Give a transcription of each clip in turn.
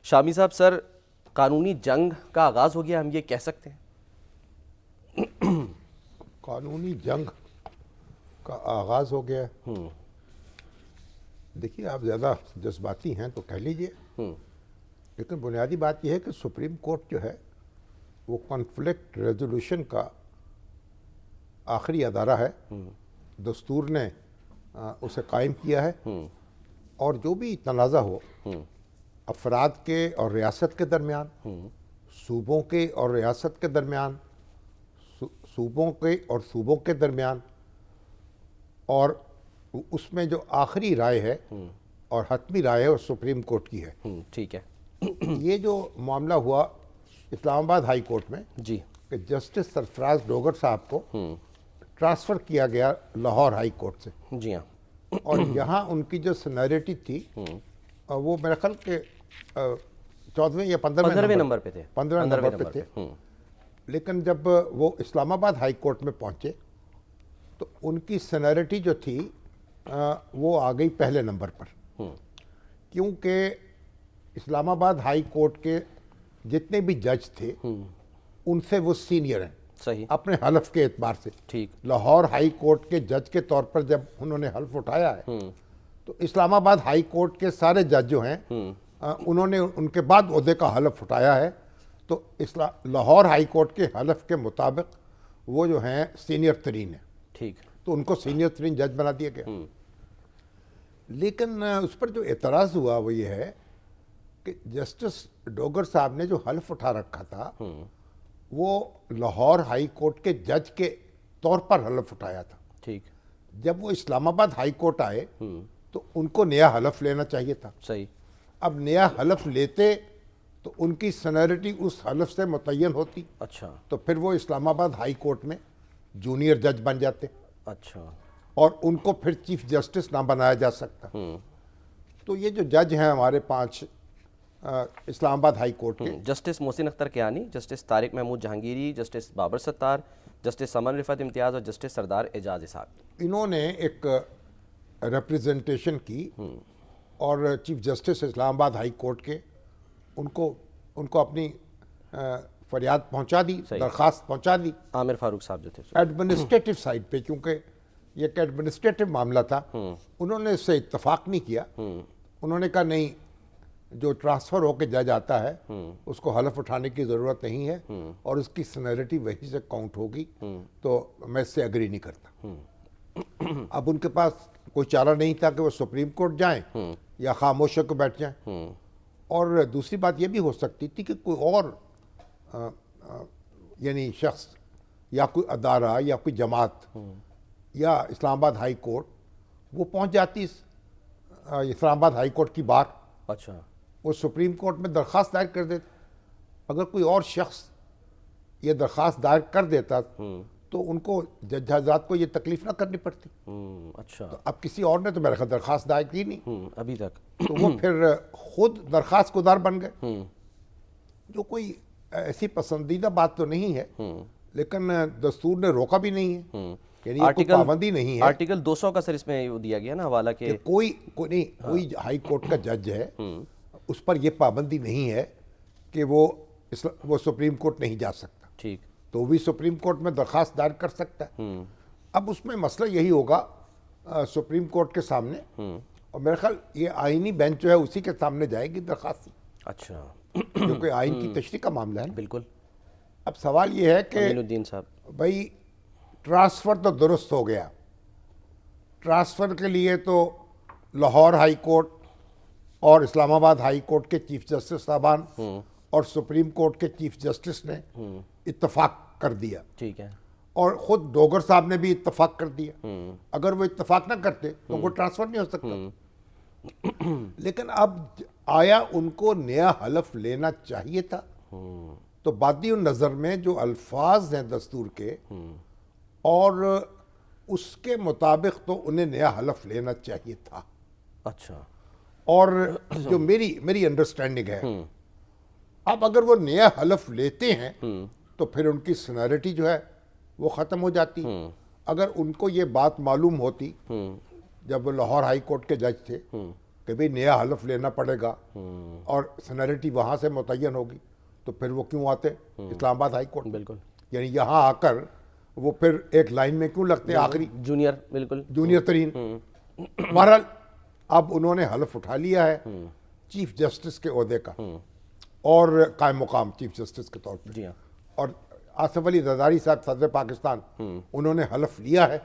شامی صاحب سر قانونی جنگ کا آغاز ہو گیا، ہم یہ کہہ سکتے ہیں؟ قانونی جنگ کا آغاز ہو گیا ہے۔ دیکھیے آپ زیادہ جذباتی ہیں تو کہہ لیجئے، لیکن بنیادی بات یہ ہے کہ سپریم کورٹ جو ہے وہ کنفلکٹ ریزولوشن کا آخری ادارہ ہے، دستور نے اسے قائم کیا ہے، اور جو بھی تنازع ہو افراد کے اور ریاست کے درمیان، صوبوں کے اور ریاست کے درمیان، صوبوں کے اور صوبوں کے درمیان، اور اس میں جو آخری رائے ہے اور حتمی رائے ہے وہ سپریم کورٹ کی ہے۔ ٹھیک ہے یہ جو معاملہ ہوا اسلام آباد ہائی کورٹ میں جی، کہ جسٹس سرفراز ڈوگر صاحب کو ٹرانسفر کیا گیا لاہور ہائی کورٹ سے، جی ہاں، اور یہاں ان کی جو سینیرٹی تھی وہ میرے خیال کہ 14ویں یا 15ویں نمبر پہ تھے، 15ویں نمبر پہ تھے، لیکن جب وہ اسلام آباد ہائی کورٹ میں پہنچے تو ان کی سینیرٹی جو تھی وہ آ گئی پہلے نمبر پر، کیونکہ اسلام آباد ہائی کورٹ کے جتنے بھی جج تھے ان سے وہ سینئر ہیں صحیح، اپنے حلف کے اعتبار سے۔ ٹھیک، لاہور ہائی کورٹ کے جج کے طور پر جب انہوں نے حلف اٹھایا ہے تو اسلام آباد ہائی کورٹ کے سارے جج جو ہیں انہوں نے ان کے بعد عہدے کا حلف اٹھایا ہے، تو لاہور ہائی کورٹ کے حلف کے مطابق وہ جو ہیں سینئر ترین ہیں، ٹھیک، تو ان کو سینئر ترین جج بنا دیا گیا۔ لیکن اس پر جو اعتراض ہوا وہ یہ ہے کہ جسٹس ڈوگر صاحب نے جو حلف اٹھا رکھا تھا وہ لاہور ہائی کورٹ کے جج کے طور پر حلف اٹھایا تھا۔ ٹھیک، جب وہ اسلام آباد ہائی کورٹ آئے تو ان کو نیا حلف لینا چاہیے تھا۔ صحیح، اب نیا حلف لیتے تو ان کی سینیرٹی اس حلف سے متعین ہوتی، اچھا تو پھر وہ اسلام آباد ہائی کورٹ میں جونیئر جج بن جاتے اچھا، اور ان کو پھر چیف جسٹس نہ بنایا جا سکتا۔ تو یہ جو جج ہیں ہمارے 5 اسلام آباد ہائی کورٹ کے، justice Mohsin Akhtar Kayani, justice Tariq Mahmood Jahangiri, justice Babar ستار، جسٹس امن رفعت امتیاز اور جسٹس سردار اعجاز اسحاق، انہوں نے ایک ریپریزنٹیشن کی اور چیف جسٹس اسلام آباد ہائی کورٹ کے ان کو اپنی فریاد پہنچا دی، درخواست پہنچا دی عامر فاروق صاحب جو تھے۔ ایڈمنسٹریٹو سائڈ پہ، کیونکہ یہ ایک ایڈمنسٹریٹو معاملہ تھا، انہوں نے اس سے اتفاق نہیں کیا۔ انہوں نے کہا نہیں، جو ٹرانسفر ہو کے جج آتا ہے اس کو حلف اٹھانے کی ضرورت نہیں ہے اور اس کی سینیرٹی وہی سے کاؤنٹ ہوگی، تو میں اس سے اگری نہیں کرتا۔ اب ان کے پاس کوئی چارہ نہیں تھا کہ وہ سپریم کورٹ جائیں یا خاموش ہو کے بیٹھ جائیں، اور دوسری بات یہ بھی ہو سکتی تھی کہ کوئی اور یعنی شخص یا کوئی ادارہ یا کوئی جماعت یا اسلام آباد ہائی کورٹ وہ پہنچ جاتی اسلام آباد ہائی کورٹ کی بار، اچھا، وہ سپریم کورٹ میں درخواست دائر کر دیتے۔ اگر کوئی اور شخص یہ درخواست دائر کر دیتا تو ان کو جج حضرات کو یہ تکلیف نہ کرنی پڑتی۔ اچھا، اب کسی اور نے تو میرے خیال درخواست دائر کی نہیں، ابھی تک، تو وہ پھر خود درخواست گزار بن گئے، جو کوئی ایسی پسندیدہ بات تو نہیں ہے، لیکن دستور نے روکا بھی نہیں ہے، یعنی یہ کوئی پابندی نہیں ہے۔ آرٹیکل 200 کا سر اس میں دیا گیا نا حوالہ کہ کوئی ہائی کورٹ کا جج ہے اس پر یہ پابندی نہیں ہے کہ وہ سپریم کورٹ نہیں جا سکتا، ٹھیک، تو بھی سپریم کورٹ میں درخواست دائر کر سکتا ہے۔ اب اس میں مسئلہ یہی ہوگا سپریم کورٹ کے سامنے، اور میرے خیال یہ آئینی بینچ جو ہے اسی کے سامنے جائے گی درخواست، اچھا، کیونکہ آئین کی تشریح کا معاملہ ہے۔ بالکل، اب سوال یہ ہے کہ امین الدین صاحب، بھائی ٹرانسفر تو درست ہو گیا، ٹرانسفر کے لیے تو لاہور ہائی کورٹ اور اسلام آباد ہائی کورٹ کے چیف جسٹس صاحبان اور سپریم کورٹ کے چیف جسٹس نے اتفاق کر دیا، ٹھیک ہے، اور خود ڈوگر صاحب نے بھی اتفاق کر دیا۔ اگر وہ اتفاق نہ کرتے تو وہ ٹرانسفر نہیں ہو سکتا۔ لیکن اب آیا ان کو نیا حلف لینا چاہیے تھا؟ تو بادی النظر میں جو الفاظ ہیں دستور کے اور اس کے مطابق تو انہیں نیا حلف لینا چاہیے تھا، اچھا، اور جو میری انڈرسٹینڈنگ ہے، اب اگر وہ نیا حلف لیتے ہیں تو پھر ان کی سینیرٹی جو ہے وہ ختم ہو جاتی۔ اگر ان کو یہ بات معلوم ہوتی جب وہ لاہور ہائی کورٹ کے جج تھے کہ بھئی نیا حلف لینا پڑے گا اور سینیرٹی وہاں سے متعین ہوگی، تو پھر وہ کیوں آتے اسلام آباد ہائی کورٹ؟ بالکل، یعنی یہاں آ کر وہ پھر ایک لائن میں کیوں لگتے ہیں آخری جونیئر، بالکل جونیئر ترین؟ بہرحال اب انہوں نے حلف اٹھا لیا ہے چیف جسٹس کے عہدے کا اور قائم مقام چیف جسٹس کے طور پہ، جی ہاں، اور آصف علی زرداری صاحب صدر پاکستان انہوں نے حلف لیا ہے۔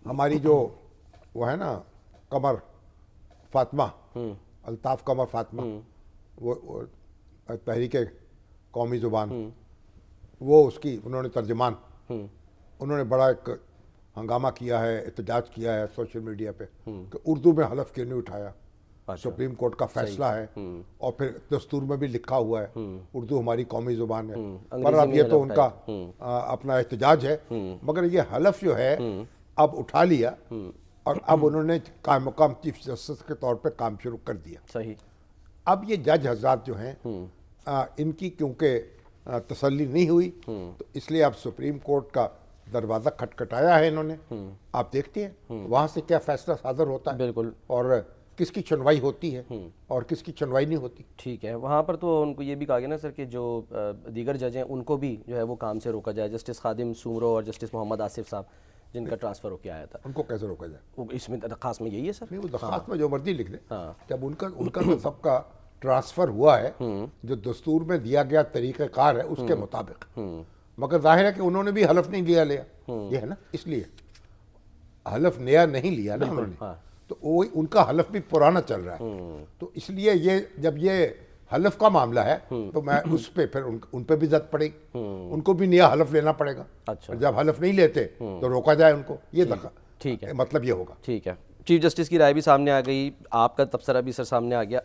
ہماری جو وہ ہے نا قمر فاطمہ، الطاف قمر فاطمہ، وہ تحریک قومی زبان، وہ اس کی انہوں نے ترجمان، انہوں نے بڑا ایک ہنگامہ کیا ہے، احتجاج کیا ہے سوشل میڈیا پہ کہ اردو میں حلف کیوں نہیں اٹھایا، سپریم کورٹ کا فیصلہ ہے اور پھر دستور میں بھی لکھا ہوا ہے اردو ہماری قومی زبان ہے، پر اب یہ تو ان کا اپنا احتجاج ہے، مگر یہ حلف جو ہے اب اٹھا لیا اور اب انہوں نے قائم مقام چیف جسٹس کے طور پہ کام شروع کر دیا۔ صحیح۔ اب یہ جج حضرات جو ہیں ان کی کیونکہ تسلی نہیں ہوئی تو اس لیے اب سپریم کورٹ کا دروازہ کھٹکھٹایا ہے انہوں نے، آپ دیکھتے ہیں وہاں سے کیا فیصلہ صادر ہوتا ہے بالکل، اور کس کی سنوائی ہوتی ہے اور کس کی سنوائی نہیں ہوتی۔ ٹھیک ہے، وہاں پر تو ان کو یہ بھی کہا گیا نا سر کہ جو دیگر جج ہیں ان کو بھی جو ہے وہ کام سے روکا جائے، جسٹس خادم سومرو اور جسٹس محمد آصف صاحب جن کا ٹرانسفر ہو کے آیا تھا، ان کو کیسے روکا جائے؟ وہ اس میں درخواست میں یہی ہے سر؟ نہیں، وہ درخواست میں جو مرضی لکھ دیں، جب ان کا تو سب کا ٹرانسفر ہوا ہے جو دستور میں دیا گیا طریقہ کار ہے اس کے مطابق، مگر ظاہر ہے کہ انہوں نے بھی حلف نہیں لیا یہ ہے نا، اس لیے حلف نیا نہیں لیا نا انہوں نے، تو وہ ان کا حلف بھی پرانا چل رہا ہے، تو اس لیے یہ جب یہ حلف کا معاملہ ہے تو میں اس پہ پھر ان پہ بھی زد پڑے گی، ان کو بھی نیا حلف لینا پڑے گا، اچھا، جب حلف نہیں لیتے تو روکا جائے ان کو، یہ ٹھیک ہے، مطلب یہ ہوگا۔ ٹھیک ہے، چیف جسٹس کی رائے بھی سامنے آ گئی، آپ کا تبصرہ بھی سر سامنے آ گیا،